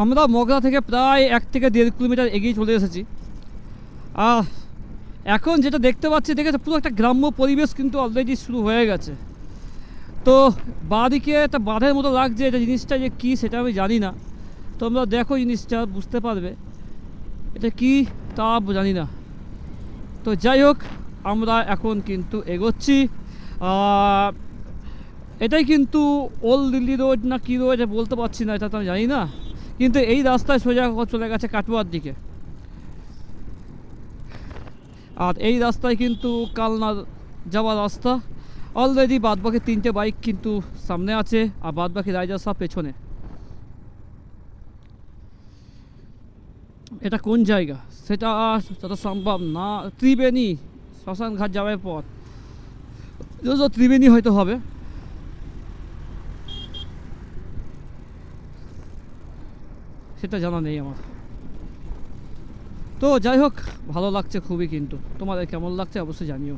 আমরা মগরা থেকে প্রায় 1 থেকে 1.5 কিলোমিটার এগিয়ে চলে এসেছি। আর এখন যেটা দেখতে পাচ্ছি, দেখেছে পুরো একটা গ্রাম্য পরিবেশ কিন্তু অলরেডি শুরু হয়ে গেছে। তো বাঁদিকে একটা বাঁধের মতো লাগছে, এটা জিনিসটা যে কী সেটা আমি জানি না, তোমরা দেখো জিনিসটা বুঝতে পারবে এটা কি তা জানি না। তো যাই হোক, আমরা এখন কিন্তু এগোচ্ছি। এটাই কিন্তু ওল্ড দিল্লি রোড না কী রোড এটা বলতে পারছি না, এটা তো আমি জানি না, কিন্তু এই রাস্তায় সোজা চলে গেছে কাটোয়ার দিকে। আর এই রাস্তায় কিন্তু কালনা যাওয়ার রাস্তা। অলরেডি বাদবাকি 3টে বাইক কিন্তু সামনে আছে, আর বাদবাকি রাইডার সব পেছনে। এটা কোন জায়গা সেটা যত সম্ভব না, ত্রিবেণী শ্মশান ঘাট যাওয়ার পর ত্রিবেণী হয়তো হবে। সেটা জানা নেই আমার। তো যাই হোক, ভালো লাগছে খুবই, কিন্তু তোমাদের কেমন লাগছে অবশ্যই জানিও।